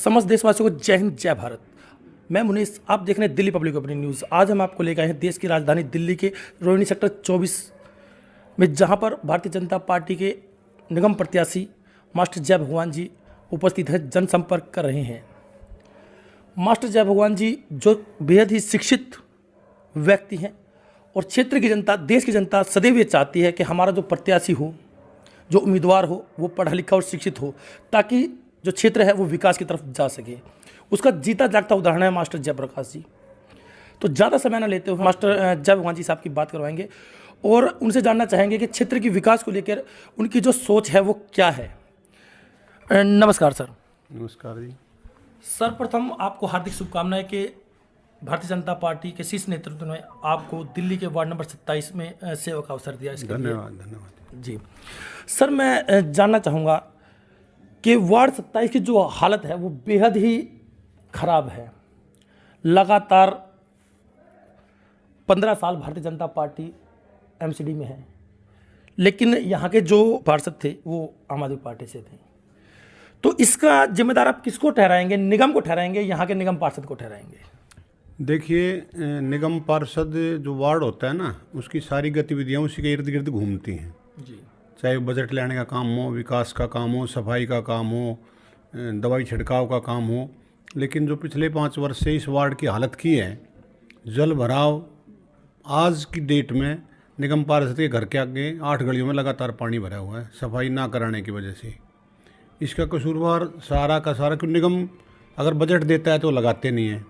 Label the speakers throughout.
Speaker 1: समस्त देशवासियों को जय हिंद जय भारत। मैं मुनीस, आप देख रहे हैं दिल्ली पब्लिक ओपिनियन न्यूज़। आज हम आपको लेकर आए हैं देश की राजधानी दिल्ली के रोहिणी सेक्टर 24 में, जहां पर भारतीय जनता पार्टी के निगम प्रत्याशी मास्टर जय भगवान जी उपस्थित हैं, जनसंपर्क कर रहे हैं। मास्टर जय भगवान जी जो बेहद ही शिक्षित व्यक्ति हैं और क्षेत्र की जनता, देश की जनता सदैव ये चाहती है कि हमारा जो प्रत्याशी हो, जो उम्मीदवार हो, वो पढ़ा लिखा और शिक्षित हो, ताकि जो क्षेत्र है वो विकास की तरफ जा सके। उसका जीता जागता उदाहरण है मास्टर जयप्रकाश जी। तो ज़्यादा समय न लेते हुए मास्टर जय भगवान जी साहब की बात करवाएंगे और उनसे जानना चाहेंगे कि क्षेत्र की विकास को लेकर उनकी जो सोच है वो क्या है। नमस्कार सर।
Speaker 2: नमस्कार जी।
Speaker 1: सर्वप्रथम आपको हार्दिक शुभकामनाएं कि भारतीय जनता पार्टी के शीर्ष नेतृत्व ने आपको दिल्ली के वार्ड नंबर 27 में सेवा का अवसर दिया। इसके
Speaker 2: धन्यवाद
Speaker 1: जी। सर, मैं जानना चाहूँगा कि वार्ड 27 की जो हालत है वो बेहद ही खराब है। लगातार 15 साल भारतीय जनता पार्टी एमसीडी में है, लेकिन यहाँ के जो पार्षद थे वो आम आदमी पार्टी से थे। तो इसका जिम्मेदार आप किसको ठहराएंगे? निगम को ठहराएंगे, यहाँ के निगम पार्षद को ठहराएंगे?
Speaker 2: देखिए, निगम पार्षद जो वार्ड होता है ना, उसकी सारी गतिविधियाँ उसी के इर्द गिर्द घूमती हैं
Speaker 1: जी।
Speaker 2: चाहे बजट लेने का काम हो, विकास का काम हो, सफाई का काम हो, दवाई छिड़काव का काम हो। लेकिन जो पिछले 5 वर्ष से इस वार्ड की हालत की है, जल भराव, आज की डेट में निगम पार्षद के घर के आगे 8 गलियों में लगातार पानी भरा हुआ है, सफाई ना कराने की वजह से। इसका कसूरवार सारा का सारा, क्योंकि निगम अगर बजट देता है तो लगाते नहीं है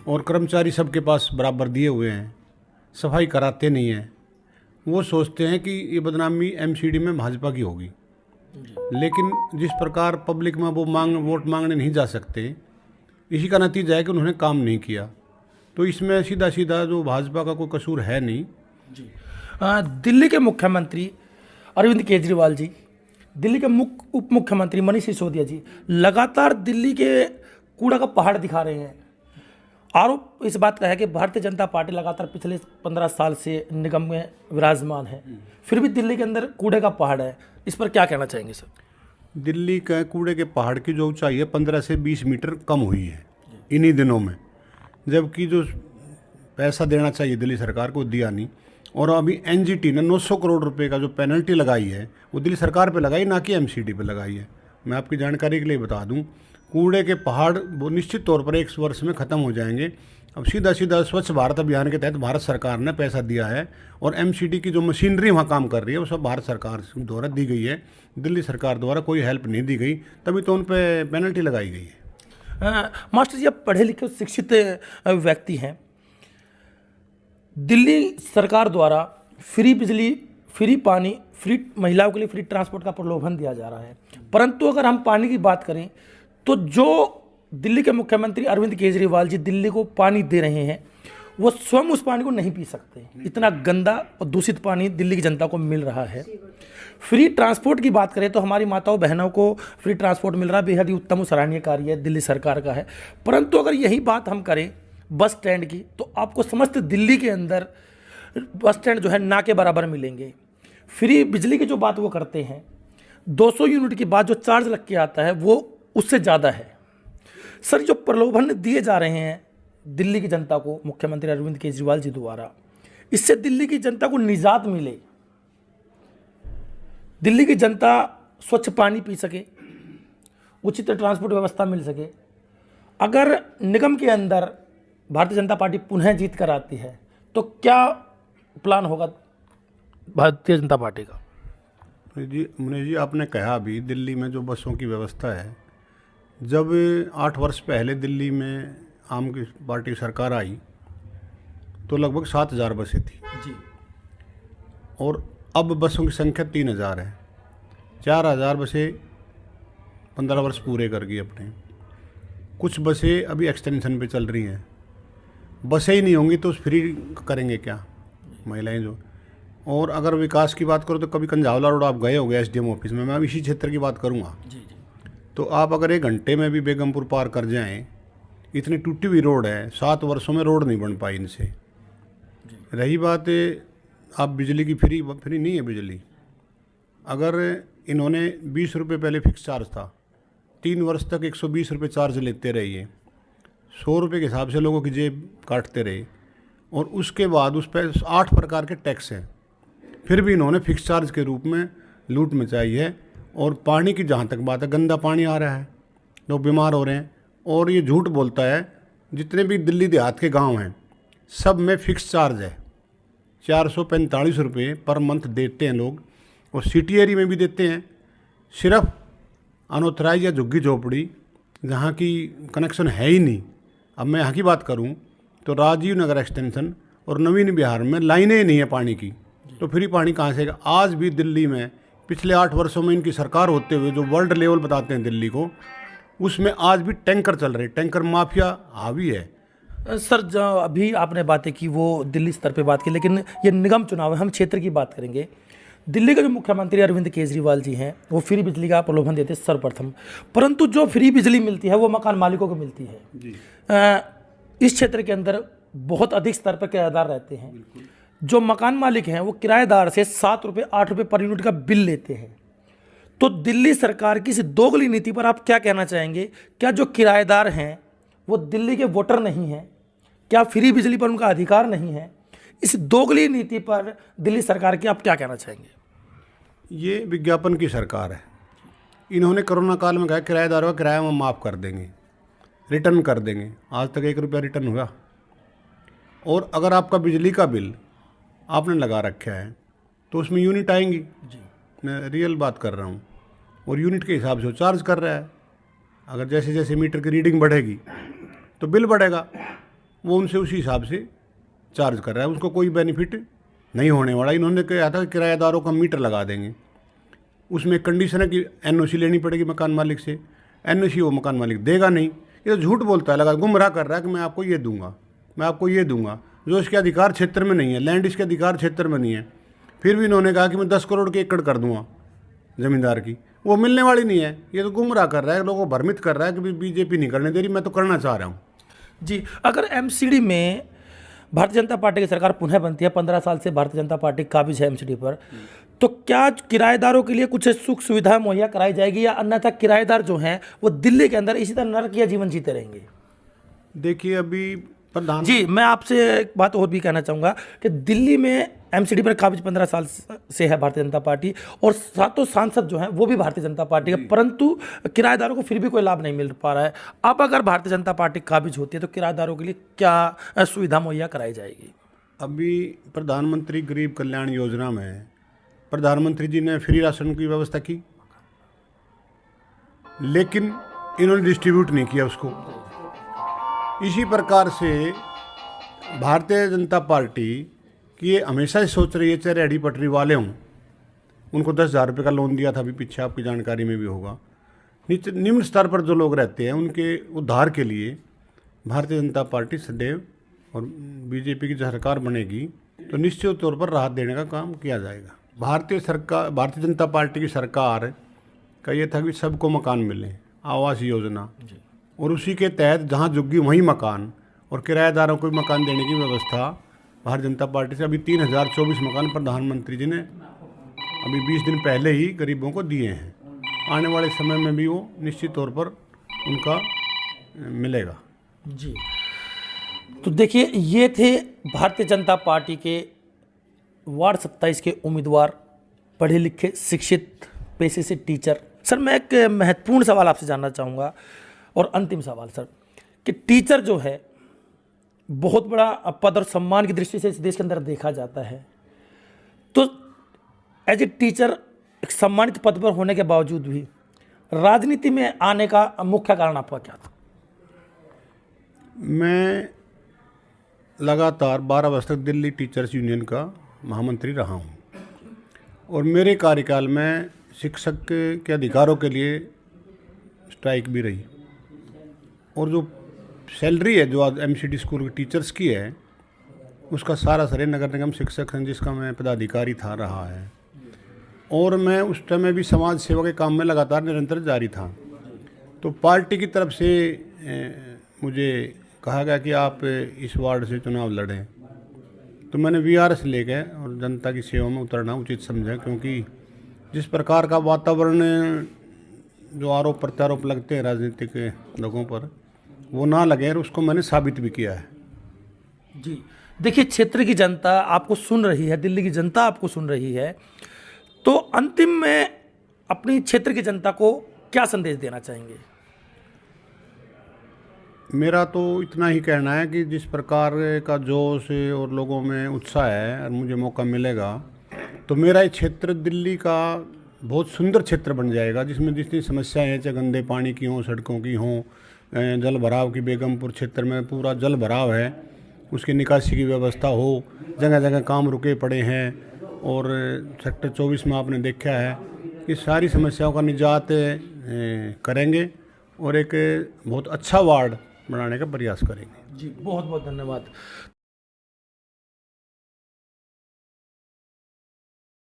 Speaker 2: और कर्मचारी सबके पास बराबर दिए हुए हैं, सफाई कराते नहीं हैं। वो सोचते हैं कि ये बदनामी एमसीडी में भाजपा की होगी, लेकिन जिस प्रकार पब्लिक में वो वोट मांगने नहीं जा सकते, इसी का नतीजा है कि उन्होंने काम नहीं किया। तो इसमें सीधा सीधा जो भाजपा का कोई कसूर है नहीं
Speaker 1: जी। दिल्ली के मुख्यमंत्री अरविंद केजरीवाल जी, दिल्ली के उप मुख्यमंत्री मनीष सिसोदिया जी लगातार दिल्ली के कूड़ा का पहाड़ दिखा रहे हैं। आरोप इस बात का है कि भारतीय जनता पार्टी लगातार पिछले 15 साल से निगम में विराजमान है, फिर भी दिल्ली के अंदर कूड़े का पहाड़ है। इस पर क्या कहना चाहेंगे सर?
Speaker 2: दिल्ली का कूड़े के पहाड़ की जो ऊंचाई है 15 से 20 मीटर कम हुई है इन्हीं दिनों में, जबकि जो पैसा देना चाहिए दिल्ली सरकार को दिया नहीं। और अभी एनजीटी ने 900 करोड़ रुपए का जो पेनल्टी लगाई है वो दिल्ली सरकार पे लगाई, ना कि एमसीडी पे लगाई है। मैं आपकी जानकारी के लिए बता दूं, कूड़े के पहाड़ वो निश्चित तौर पर 1 वर्ष में ख़त्म हो जाएंगे। अब सीधा सीधा स्वच्छ भारत अभियान के तहत भारत सरकार ने पैसा दिया है और एमसीडी की जो मशीनरी वहाँ काम कर रही है वो सब भारत सरकार द्वारा दी गई है, दिल्ली सरकार द्वारा कोई हेल्प नहीं दी गई, तभी तो उन पर पेनल्टी लगाई गई है।
Speaker 1: मास्टर जी, आप पढ़े लिखे शिक्षित व्यक्ति हैं। दिल्ली सरकार द्वारा फ्री बिजली, फ्री पानी, फ्री महिलाओं के लिए फ्री ट्रांसपोर्ट का प्रलोभन दिया जा रहा है, परंतु अगर हम पानी की बात करें तो जो दिल्ली के मुख्यमंत्री अरविंद केजरीवाल जी दिल्ली को पानी दे रहे हैं, वो स्वयं उस पानी को नहीं पी सकते। इतना गंदा और दूषित पानी दिल्ली की जनता को मिल रहा है। फ्री ट्रांसपोर्ट की बात करें तो हमारी माताओं बहनों को फ्री ट्रांसपोर्ट मिल रहा है, बेहद ही उत्तम और सराहनीय कार्य है, दिल्ली सरकार का है। परंतु अगर यही बात हम करें बस स्टैंड की, तो आपको समस्त दिल्ली के अंदर बस स्टैंड जो है ना के बराबर मिलेंगे। फ्री बिजली की जो बात वो करते हैं, 200 यूनिट की बात जो चार्ज लग के आता है वो उससे ज़्यादा है। सर, जो प्रलोभन दिए जा रहे हैं दिल्ली की जनता को मुख्यमंत्री अरविंद केजरीवाल जी द्वारा, इससे दिल्ली की जनता को निजात मिले, दिल्ली की जनता स्वच्छ पानी पी सके, उचित ट्रांसपोर्ट व्यवस्था मिल सके। अगर निगम के अंदर भारतीय जनता पार्टी पुनः जीत कर आती है तो क्या प्लान होगा भारतीय जनता पार्टी का?
Speaker 2: जी मुनीष जी, आपने कहा अभी दिल्ली में जो बसों की व्यवस्था है, जब 8 वर्ष पहले दिल्ली में आम की पार्टी सरकार आई तो लगभग 7,000 बसें थी
Speaker 1: जी,
Speaker 2: और अब बसों की संख्या 3,000 है। 4,000 बसें 15 वर्ष पूरे कर गई अपने। कुछ बसें अभी एक्सटेंशन पे चल रही हैं। बसें ही नहीं होंगी तो फ्री करेंगे क्या महिलाएं जो। और अगर विकास की बात करो तो कभी कंझावला रोड आप गए हो गए एसडीएम ऑफिस में, मैं अब इसी क्षेत्र की बात करूँगा
Speaker 1: जी।
Speaker 2: तो आप अगर 1 घंटे में भी बेगमपुर पार कर जाएं, इतनी टूटी हुई रोड है, 7 वर्षों में रोड नहीं बन पाई इनसे। रही बात आप बिजली की, फ्री नहीं है बिजली। अगर इन्होंने 20 रुपये पहले फिक्स चार्ज था, 3 वर्ष तक 120 रुपये चार्ज लेते रहिए, 100 रुपये के हिसाब से लोगों की जेब काटते रहे, और उसके बाद उस पर 8 प्रकार के टैक्स हैं। फिर भी इन्होंने फिक्स चार्ज के रूप में लूट मचाई है। और पानी की जहाँ तक बात है, गंदा पानी आ रहा है, लोग बीमार हो रहे हैं। और ये झूठ बोलता है, जितने भी दिल्ली देहात के गांव हैं सब में फिक्स चार्ज है, 445 रुपये पर मंथ देते हैं लोग, और सिटी एरिया में भी देते हैं। सिर्फ अनऑथराइज या झुग्गी झोपड़ी जहाँ की कनेक्शन है ही नहीं। अब मैं यहाँ की बात करूँ तो राजीव नगर एक्सटेंशन और नवीन बिहार में लाइनें ही नहीं है पानी की, तो फ्री पानी कहाँ से आएगा। आज भी दिल्ली में पिछले 8 वर्षों में इनकी सरकार होते हुए जो वर्ल्ड लेवल बताते हैं दिल्ली को, उसमें आज भी टैंकर चल रहे, टैंकर माफिया हावी है।
Speaker 1: सर, जो अभी आपने बातें की वो दिल्ली स्तर पे बात की, लेकिन ये निगम चुनाव है, हम क्षेत्र की बात करेंगे। दिल्ली के जो मुख्यमंत्री अरविंद केजरीवाल जी हैं वो फ्री बिजली का प्रलोभन देते हैं सर्वप्रथम, परंतु जो फ्री बिजली मिलती है वो मकान मालिकों को मिलती है जी। इस क्षेत्र के अंदर बहुत अधिक स्तर पर किराएदार रहते हैं। जो मकान मालिक हैं वो किराएदार से 7 रुपये 8 रुपये पर यूनिट का बिल लेते हैं। तो दिल्ली सरकार की इस दोगली नीति पर आप क्या कहना चाहेंगे? क्या जो किराएदार हैं वो दिल्ली के वोटर नहीं हैं? क्या फ्री बिजली पर उनका अधिकार नहीं है? इस दोगली नीति पर दिल्ली सरकार की आप क्या कहना चाहेंगे?
Speaker 2: ये विज्ञापन की सरकार है। इन्होंने कोरोना काल में कहा किराएदारों का किराया हम माफ़ कर देंगे, रिटर्न कर देंगे। आज तक 1 रुपया रिटर्न हुआ। और अगर आपका बिजली का बिल आपने लगा रखा है तो उसमें यूनिट आएंगी जी, मैं रियल बात कर रहा हूँ, और यूनिट के हिसाब से वो चार्ज कर रहा है। अगर जैसे जैसे मीटर की रीडिंग बढ़ेगी तो बिल बढ़ेगा, वो उनसे उसी हिसाब से चार्ज कर रहा है, उसको कोई बेनिफिट नहीं होने वाला। इन्होंने कहा था कि किराएदारों का मीटर लगा देंगे, उसमें कंडीशन है कि एनओसी लेनी पड़ेगी मकान मालिक से, एनओसी वो मकान मालिक देगा नहीं। ये तो झूठ बोलता है, लगा गुमराह कर रहा है कि मैं आपको ये दूंगा, मैं आपको ये दूंगा, जो इसके अधिकार क्षेत्र में नहीं है, लैंड इसके अधिकार क्षेत्र में नहीं है। फिर भी इन्होंने कहा कि मैं 10 करोड़ के एकड़ कर दूंगा ज़मींदार की, वो मिलने वाली नहीं है। ये तो गुमराह कर रहा है, लोगों को भ्रमित कर रहा है कि बीजेपी नहीं करने दे रही, मैं तो करना चाह रहा हूँ
Speaker 1: जी। अगर एमसीडी में भारतीय जनता पार्टी की सरकार पुनः बनती है, 15 साल से भारतीय जनता पार्टी काबिज है एमसीडी पर, तो क्या किराएदारों के लिए कुछ सुख सुविधा मुहैया कराई जाएगी, या अन्यथा किराएदार जो हैं वो दिल्ली के अंदर इसी तरह नरकीय जीवन जीते रहेंगे?
Speaker 2: देखिए, अभी प्रधान
Speaker 1: जी, मैं आपसे एक बात और भी कहना चाहूँगा कि दिल्ली में एमसीडी पर काबिज 15 साल से है भारतीय जनता पार्टी, और 7 सांसद जो हैं वो भी भारतीय जनता पार्टी के, परंतु किराएदारों को फिर भी कोई लाभ नहीं मिल पा रहा है। अब अगर भारतीय जनता पार्टी काबिज होती है तो किराएदारों के लिए क्या सुविधा मुहैया कराई जाएगी?
Speaker 2: अभी प्रधानमंत्री गरीब कल्याण योजना में प्रधानमंत्री जी ने फ्री राशन की व्यवस्था की, लेकिन इन्होंने डिस्ट्रीब्यूट नहीं किया उसको। इसी प्रकार से भारतीय जनता पार्टी कि ये हमेशा ही सोच रही है, चाहे रेहड़ी पटरी वाले हों, उनको 10,000 रुपये का लोन दिया था, अभी पीछे आपकी जानकारी में भी होगा। निम्न स्तर पर जो लोग रहते हैं उनके उद्धार के लिए भारतीय जनता पार्टी सदैव, और बीजेपी की सरकार बनेगी तो निश्चित तौर पर राहत देने का काम किया जाएगा। भारतीय जनता पार्टी की सरकार का ये था कि सबको मकान मिले, आवास योजना, और उसी के तहत जहाँ झुग्गी वहीं मकान, और किराएदारों को मकान देने की व्यवस्था भारतीय जनता पार्टी से। अभी 3024 मकान प्रधानमंत्री जी ने अभी 20 दिन पहले ही गरीबों को दिए हैं। आने वाले समय में भी वो निश्चित तौर पर उनका मिलेगा
Speaker 1: जी। तो देखिए, ये थे भारतीय जनता पार्टी के वार्ड 27 के उम्मीदवार, पढ़े लिखे, शिक्षित, पेशे से टीचर। सर, मैं एक महत्वपूर्ण सवाल आपसे जानना चाहूँगा, और अंतिम सवाल सर, कि टीचर जो है बहुत बड़ा पद और सम्मान की दृष्टि से इस देश के अंदर देखा जाता है, तो एज ए टीचर एक सम्मानित पद पर होने के बावजूद भी राजनीति में आने का मुख्य कारण आपका क्या था?
Speaker 2: मैं लगातार 12 वर्ष तक दिल्ली टीचर्स यूनियन का महामंत्री रहा हूँ, और मेरे कार्यकाल में शिक्षक के अधिकारों के लिए स्ट्राइक भी रही, और जो सैलरी है जो आज एमसीडी स्कूल के टीचर्स की है, उसका सारा श्रेय नगर निगम शिक्षक संघ, जिसका मैं पदाधिकारी था, रहा है। और मैं उस समय भी समाज सेवा के काम में लगातार निरंतर जारी था। तो पार्टी की तरफ से मुझे कहा गया कि आप इस वार्ड से चुनाव लड़ें, तो मैंने वीआरएस लेके और जनता की सेवा में उतरना उचित समझा, क्योंकि जिस प्रकार का वातावरण जो आरोप प्रत्यारोप लगते हैं राजनीतिक लोगों पर, वो ना लगे, और उसको मैंने साबित भी किया है।
Speaker 1: जी देखिए, क्षेत्र की जनता आपको सुन रही है, दिल्ली की जनता आपको सुन रही है, तो अंतिम में अपनी क्षेत्र की जनता को क्या संदेश देना चाहेंगे?
Speaker 2: मेरा तो इतना ही कहना है कि जिस प्रकार का जोश और लोगों में उत्साह है, और मुझे मौका मिलेगा तो मेरा ये क्षेत्र दिल्ली का बहुत सुंदर क्षेत्र बन जाएगा, जिसमें जितनी समस्याएं हैं, चाहे गंदे पानी की हों, सड़कों की हों, जल भराव की, बेगमपुर क्षेत्र में पूरा जल भराव है, उसकी निकासी की व्यवस्था हो, जगह जगह काम रुके पड़े हैं, और सेक्टर 24 में आपने देखा है, ये सारी समस्याओं का निजात करेंगे और एक बहुत अच्छा वार्ड बनाने का प्रयास करेंगे।
Speaker 1: जी बहुत बहुत धन्यवाद।